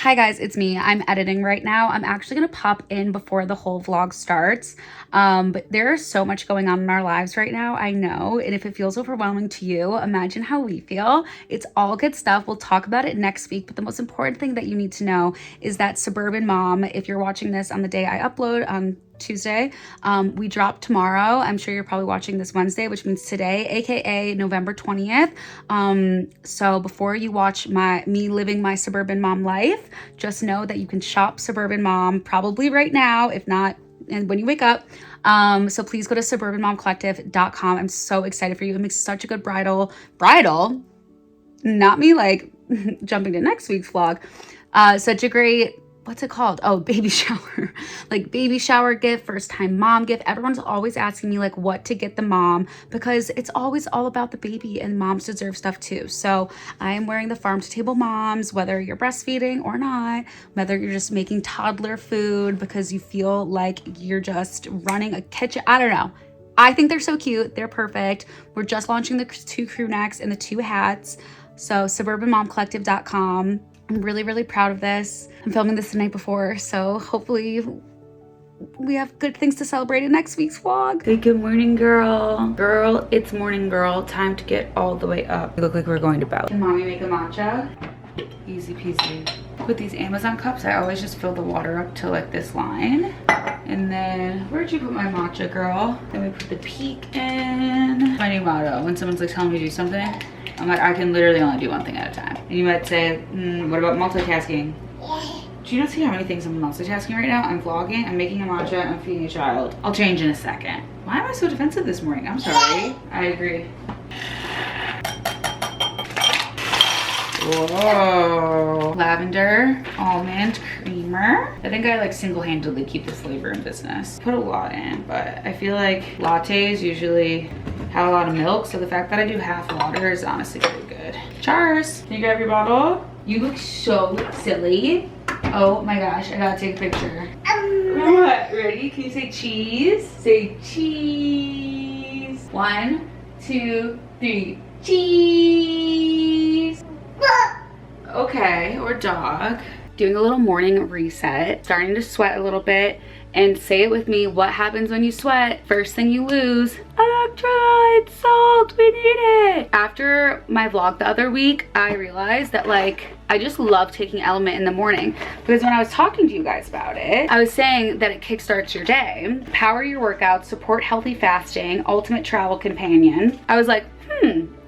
Hi guys, it's me. I'm editing right now. I'm actually gonna pop in before the whole vlog starts. But there's so much going on in our lives right now, I know. And if it feels overwhelming to you, imagine how we feel. It's all good stuff. We'll talk about it next week. But the most important thing that you need to know is that Suburban Mom, if you're watching this on the day I upload on Tuesday, we drop tomorrow. I'm sure you're probably watching this Wednesday, which means today, aka November 20th. So before you watch me living my Suburban Mom life, just know that you can shop Suburban Mom probably right now, if not, and when you wake up. So please go to suburbanmomcollective.com. I'm so excited for you. It makes such a good bridal, not me like jumping to next week's vlog. Such a great, what's it called? Oh, baby shower. Like baby shower gift, first time mom gift. Everyone's always asking me like what to get the mom, because it's always all about the baby, and moms deserve stuff too. So I am wearing the farm to table moms, whether you're breastfeeding or not, whether you're just making toddler food because you feel like you're just running a kitchen. I don't know. I think they're so cute. They're perfect. We're just launching the 2 crew necks and the 2 hats. So suburbanmomcollective.com. I'm really, really proud of this. I'm filming this the night before, so hopefully we have good things to celebrate in next week's vlog. Good morning, girl. Girl, it's morning, girl. Time to get all the way up. We look like we're going to bed. Can mommy make a matcha? Easy peasy. With these Amazon cups, I always just fill the water up to like this line. And then, where'd you put my matcha, girl? Then we put the peak in. My new motto, when someone's like telling me to do something, I'm like, I can literally only do one thing at a time. And you might say, what about multitasking? Do you not see how many things I'm multitasking right now? I'm vlogging, I'm making a matcha, I'm feeding a child. I'll change in a second. Why am I so defensive this morning? I'm sorry. I agree. Whoa. Lavender almond creamer. I think I like single-handedly keep the flavor in business. Put a lot in, but I feel like lattes usually have a lot of milk, so the fact that I do half water is honestly really good. Cheers. Can you grab your bottle? You look so silly. Oh my gosh, I gotta take a picture. What? Ready? Can you say cheese? Say cheese. 1, 2, 3. Cheese. Okay, or dog. Doing a little morning reset, starting to sweat a little bit, and say it with me. What happens when you sweat? First thing you lose, electrolytes, salt, we need it. After my vlog the other week, I realized that like, I just love taking Element in the morning, because when I was talking to you guys about it, I was saying that it kickstarts your day, power your workouts, support healthy fasting, ultimate travel companion. I was like,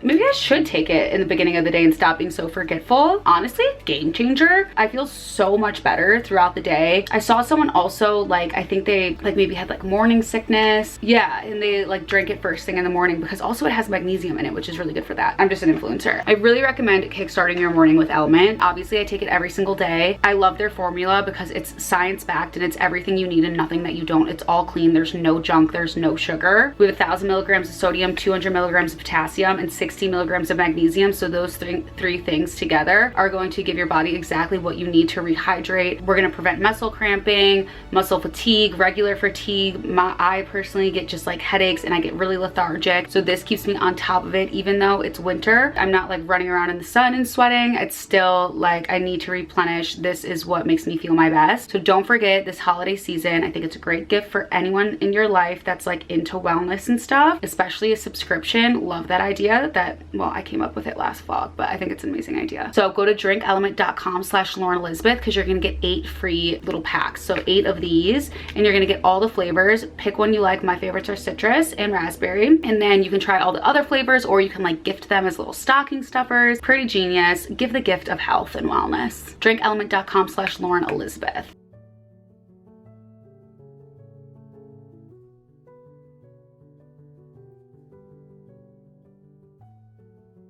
maybe I should take it in the beginning of the day and stop being so forgetful. Honestly, game changer. I feel so much better throughout the day. I saw someone also like, I think they like maybe had like morning sickness. Yeah, and they like drank it first thing in the morning, because also it has magnesium in it, which is really good for that. I'm just an influencer. I really recommend kickstarting your morning with Element. Obviously, I take it every single day. I love their formula because it's science-backed and it's everything you need and nothing that you don't. It's all clean. There's no junk. There's no sugar. We have 1,000 milligrams of sodium, 200 milligrams of potassium, and 60 milligrams of magnesium. So those three things together are going to give your body exactly what you need to rehydrate. We're going to prevent muscle cramping, muscle fatigue, regular fatigue. I personally get just like headaches and I get really lethargic. So this keeps me on top of it. Even though it's winter, I'm not like running around in the sun and sweating. It's still like I need to replenish. This is what makes me feel my best. So don't forget this holiday season. I think it's a great gift for anyone in your life that's like into wellness and stuff, especially a subscription. Love that idea. That, well, I came up with it last vlog, but I think it's an amazing idea. So go to drinkelement.com/LaurenElizabeth, because you're gonna get 8 free little packs. So 8 of these, and you're gonna get all the flavors. Pick one you like. My favorites are citrus and raspberry, and then you can try all the other flavors, or you can like gift them as little stocking stuffers. Pretty genius. Give the gift of health and wellness. drinkelement.com/LaurenElizabeth.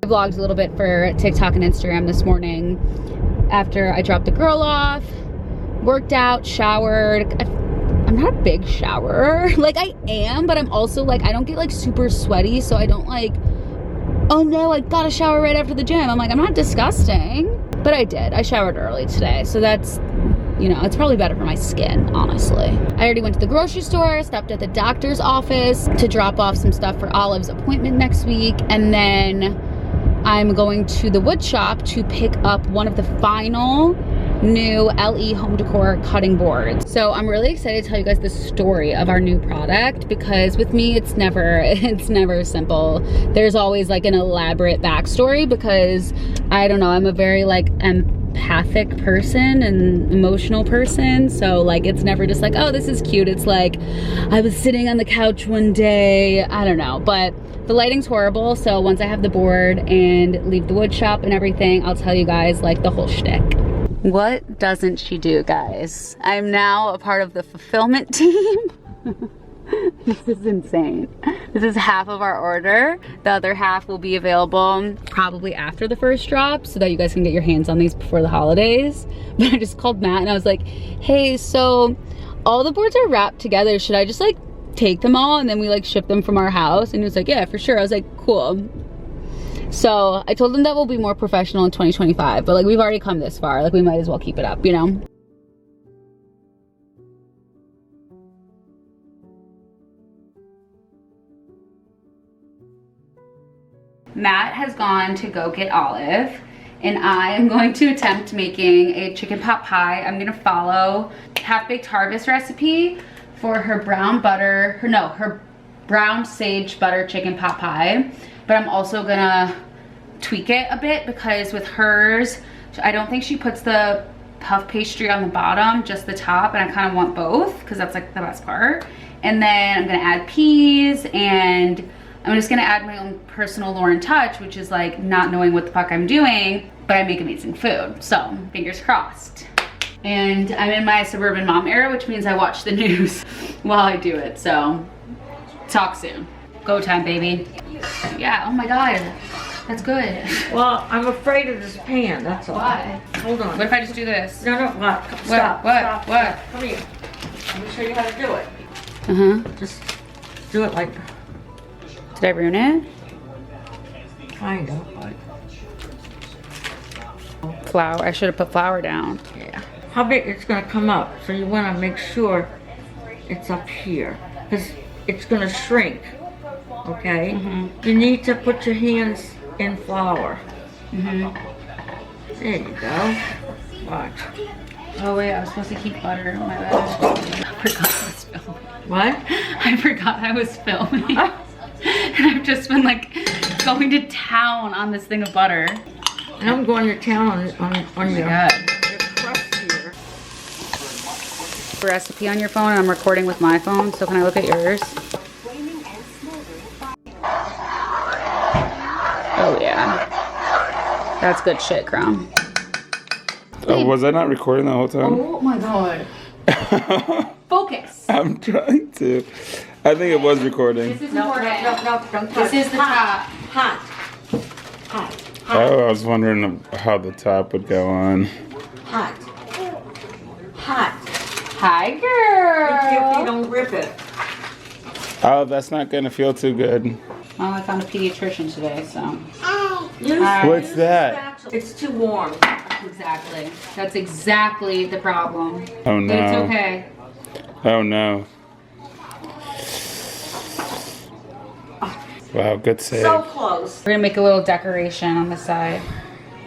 I vlogged a little bit for TikTok and Instagram this morning after I dropped the girl off, worked out, showered. I'm not a big showerer. Like I am, but I'm also like, I don't get like super sweaty, so I don't like, oh no, I gotta shower right after the gym. I'm like, I'm not disgusting, but I did. I showered early today, so that's, you know, it's probably better for my skin, honestly. I already went to the grocery store, stopped at the doctor's office to drop off some stuff for Olive's appointment next week, and then I'm going to the wood shop to pick up one of the final new LE home decor cutting boards. So I'm really excited to tell you guys the story of our new product, because with me it's never simple. There's always like an elaborate backstory, because I don't know, I'm a very like empathic person and emotional person, so like it's never just like, oh, this is cute. It's like, I was sitting on the couch one day, I don't know, but the lighting's horrible, so once I have the board and leave the wood shop and everything, I'll tell you guys like the whole shtick. What doesn't she do, guys? I'm now a part of the fulfillment team. This is insane. This is half of our order. The other half will be available probably after the first drop, so that you guys can get your hands on these before the holidays. But I just called Matt and I was like, hey, so all the boards are wrapped together. Should I just like take them all and then we like ship them from our house? And he was like, yeah, for sure. I was like, cool. So I told them that we'll be more professional in 2025, but like we've already come this far, like we might as well keep it up, you know? Matt has gone to go get Olive, and I am going to attempt making a chicken pot pie. I'm gonna follow Half-Baked Harvest recipe for her brown sage butter chicken pot pie. But I'm also gonna tweak it a bit, because with hers, I don't think she puts the puff pastry on the bottom, just the top, and I kind of want both because that's like the best part. And then I'm gonna add peas, and I'm just gonna add my own personal Lauren touch, which is like not knowing what the fuck I'm doing, but I make amazing food. So fingers crossed. And I'm in my suburban mom era, which means I watch the news while I do it. So talk soon. Go time, baby. Yeah, oh my God, that's good. Well, I'm afraid of this pan, that's all. Why? Hold on. What if I just do this? No, what? Stop, What? stop. What? Come here. Let me show you how to do it. Uh-huh. Just do it like, Did I ruin it? kind of, but Flour, I should have put flour down. yeah. How big it's gonna come up, so you wanna make sure it's up here, because it's gonna shrink, okay? You need to put your hands in flour. There you go. Watch. Oh wait, I was supposed to keep butter. My bad. I forgot I was filming. What? I forgot I was filming. And I've just been like going to town on this thing of butter. And I'm going to town on your God. crust here. Recipe on your phone, and I'm recording with my phone, so can I look at yours? Oh yeah. That's good shit, Crown. Oh, was I not recording the whole time? Oh my God. Focus. I'm trying to. I think it was recording. This is No, important. don't touch. This is the top. Hot. Hot. Oh, I was wondering how the top would go on. Hot. Hot. Hi, Be careful you girl. don't rip it. Oh, that's not gonna feel too good. Oh, I found a pediatrician today, so. What's that? It's too warm. Exactly. That's exactly the problem. Oh no. But it's okay. Oh no. Wow, good save. So close. We're gonna make a little decoration on the side.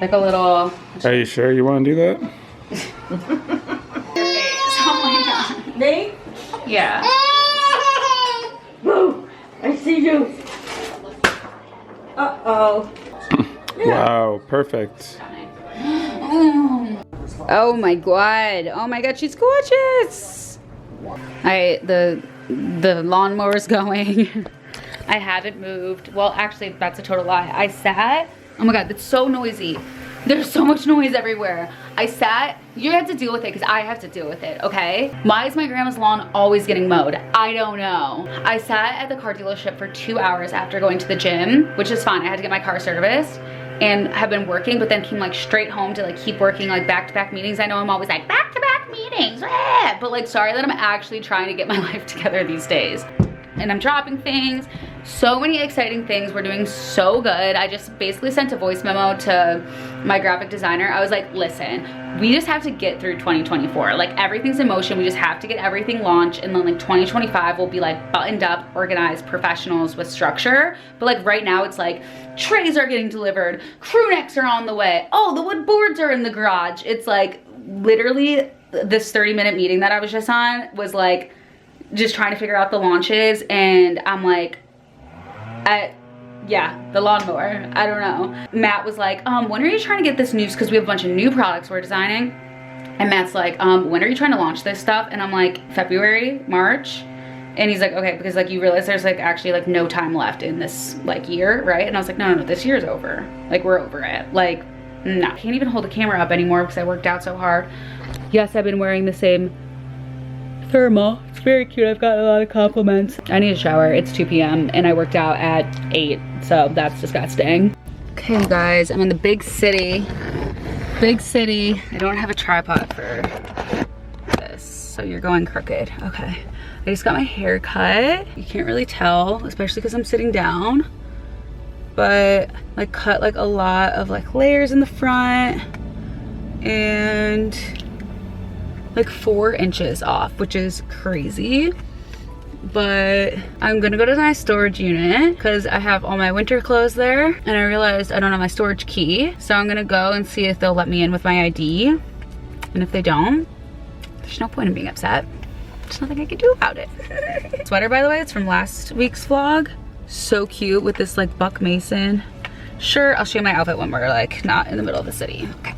Like a little. Are you sure you want to do that? Oh my God. Me? Yeah. Boo! I see you. Uh-oh. Wow, perfect. Oh my God. Oh my God, she's gorgeous. The lawnmower's going. I haven't moved. Well, actually, that's a total lie. I sat. Oh my God, it's so noisy. There's so much noise everywhere. I sat. You have to deal with it because I have to deal with it, okay? Why is my grandma's lawn always getting mowed? I don't know. I sat at the car dealership for 2 hours after going to the gym, which is fine. I had to get my car serviced and have been working, but then came like straight home to like keep working like back-to-back meetings. I know I'm always like back-to-back meetings, but like sorry that I'm actually trying to get my life together these days. And I'm dropping things. So many exciting things. We're doing so good. I just basically sent a voice memo to my graphic designer. I was like, listen, we just have to get through 2024. Like everything's in motion. We just have to get everything launched. And then like 2025 will be like buttoned up, organized professionals with structure. But like right now it's like trays are getting delivered. Crew necks are on the way. Oh, the wood boards are in the garage. It's like, literally this 30-minute meeting that I was just on was like just trying to figure out the launches, and I'm like, yeah, the lawnmower, I don't know. Matt was like, when are you trying to get this news? Because we have a bunch of new products we're designing. And Matt's like, when are you trying to launch this stuff? And I'm like, February, March. And he's like, okay, because like you realize there's like actually like no time left in this like year, right? And I was like, no, this year's over. Like we're over it. Like, no. I can't even hold the camera up anymore because I worked out so hard. Yes, I've been wearing the same thermal. It's very cute. I've gotten a lot of compliments. I need a shower. It's 2 p.m. and I worked out at 8. So that's disgusting. Okay, you guys, I'm in the big city. Big city. I don't have a tripod for this, so you're going crooked. Okay. I just got my hair cut. You can't really tell, especially because I'm sitting down. But like cut like a lot of like layers in the front and like 4 inches off, which is crazy. But I'm gonna go to my storage unit because I have all my winter clothes there, and I realized I don't have my storage key. So I'm gonna go and see if they'll let me in with my ID. And if they don't, there's no point in being upset. There's nothing I can do about it. Sweater, by the way, it's from last week's vlog. So cute with this like Buck Mason shirt. I'll show you my outfit when we're like not in the middle of the city. Okay.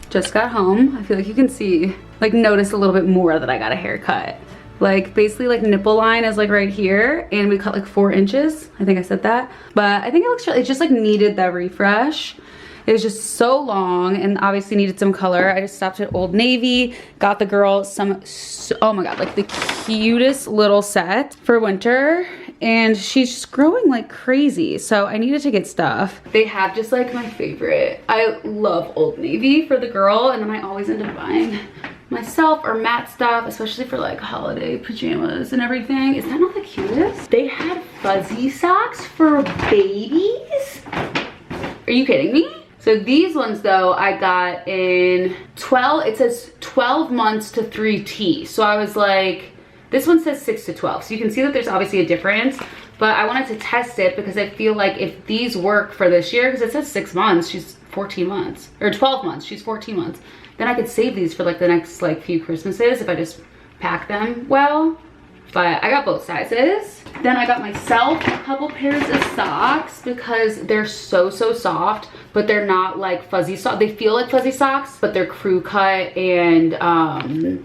Just got home. I feel like you can see, like notice a little bit more that I got a haircut. Like basically like nipple line is like right here, and we cut like 4 inches. I think I said that, but I think it looks, it just like needed that refresh. It was just so long and obviously needed some color. I just stopped at Old Navy, got the girl some, oh my God, like the cutest little set for winter. And she's just growing like crazy. So I needed to get stuff. They have just like my favorite. I love Old Navy for the girl, and then I always end up buying myself or Matt stuff, especially for like holiday pajamas and everything. Is that not the cutest? They had fuzzy socks for babies. Are you kidding me? So these ones though, I got in 12, it says 12 months to 3T. So I was like, this one says 6 to 12. So you can see that there's obviously a difference, but I wanted to test it because I feel like if these work for this year, because it says 6 months, she's 14 months, or 12 months, she's 14 months. Then I could save these for like the next like few Christmases if I just pack them well. But I got both sizes. Then I got myself a couple pairs of socks because they're so soft, but they're not like fuzzy socks. They feel like fuzzy socks, but they're crew cut, and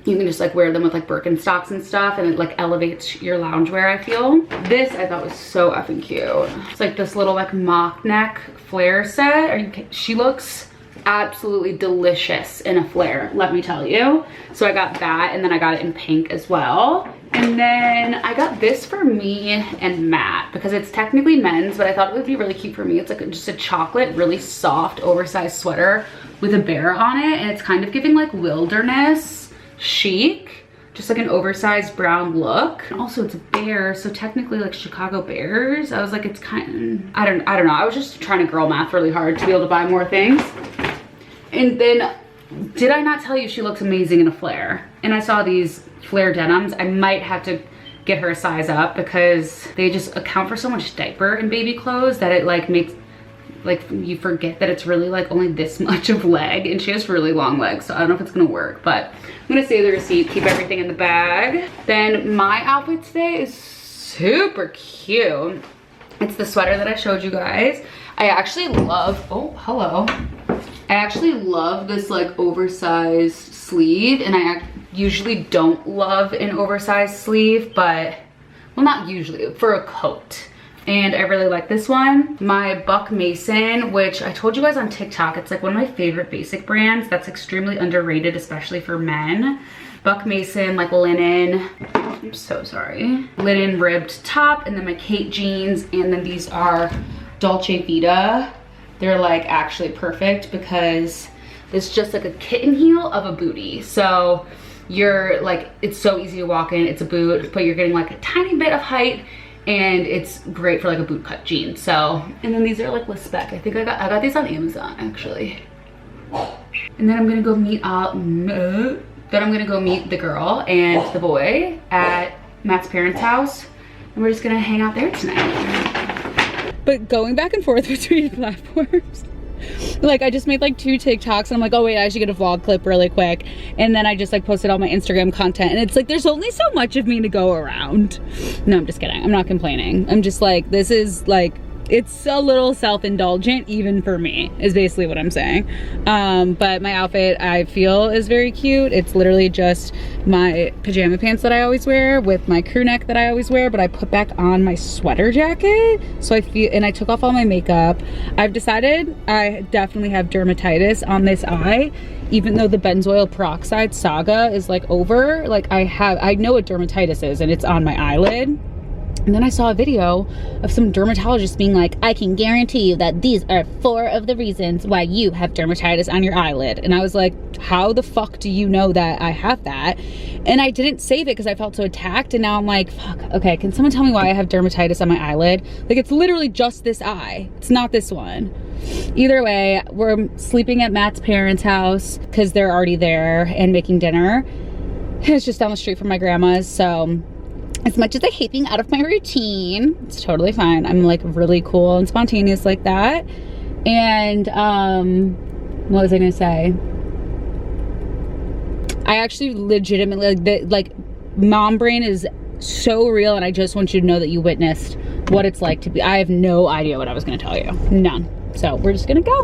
you can just like wear them with like Birkenstocks and stuff, and it like elevates your loungewear, I feel. This I thought was so effing cute. It's like this little like mock neck flare set. She looks absolutely delicious in a flare, let me tell you. So I got that, and then I got it in pink as well. And then I got this for me and Matt because it's technically men's, but I thought it would be really cute for me. It's like just a chocolate, really soft, oversized sweater with a bear on it, and it's kind of giving like wilderness chic, just like an oversized brown look. And also it's a bear, so technically like Chicago Bears. I was like, it's kind of, I don't know. I was just trying to girl math really hard to be able to buy more things. And then, did I not tell you she looks amazing in a flare? And I saw these flare denims. I might have to get her a size up because they just account for so much diaper in baby clothes that it like makes, like you forget that it's really like only this much of leg, and she has really long legs, so I don't know if it's gonna work, but I'm gonna save the receipt, keep everything in the bag. Then my outfit today is super cute. It's the sweater that I showed you guys. I actually love, oh, hello. I actually love this like oversized sleeve, and I usually don't love an oversized sleeve, but, well, not usually, for a coat. And I really like this one. My Buck Mason, which I told you guys on TikTok, it's like one of my favorite basic brands that's extremely underrated, especially for men. Buck Mason, like linen, I'm so sorry. Linen ribbed top, and then my Kate jeans, and then these are Dolce Vita. They're like actually perfect because it's just like a kitten heel of a bootie. So you're like, it's so easy to walk in, it's a boot, but you're getting like a tiny bit of height, and it's great for like a boot cut jean. So, and then these are like less spec. I think I got these on Amazon actually. And then I'm gonna go meet the girl and the boy at Matt's parents' house, and we're just gonna hang out there tonight. But going back and forth between platforms, Like I just made like 2 TikToks and I'm like, oh wait, I should get a vlog clip really quick. And then I just like posted all my Instagram content and it's like, there's only so much of me to go around. No, I'm just kidding. I'm not complaining. I'm just like, this is like, it's a little self-indulgent even for me is basically what I'm saying. But my outfit I feel is very cute. It's literally just my pajama pants that I always wear with my crew neck that I always wear, but I put back on my sweater jacket. So I feel, and I took off all my makeup. I've decided I definitely have dermatitis on this eye, even though the benzoyl peroxide saga is like over. Like I know what dermatitis is and it's on my eyelid. And then I saw a video of some dermatologist being like, I can guarantee you that these are 4 of the reasons why you have dermatitis on your eyelid. And I was like, how the fuck do you know that I have that? And I didn't save it because I felt so attacked. And now I'm like, fuck, okay, can someone tell me why I have dermatitis on my eyelid? Like, it's literally just this eye. It's not this one. Either way, we're sleeping at Matt's parents' house because they're already there and making dinner. It's just down the street from my grandma's, so as much as I hate being out of my routine, it's totally fine. I'm like really cool and spontaneous like that. And what was I gonna say? I actually legitimately, like mom brain is so real, and I just want you to know that you witnessed what it's like to be. I have no idea what I was gonna tell you. None. So we're just gonna go.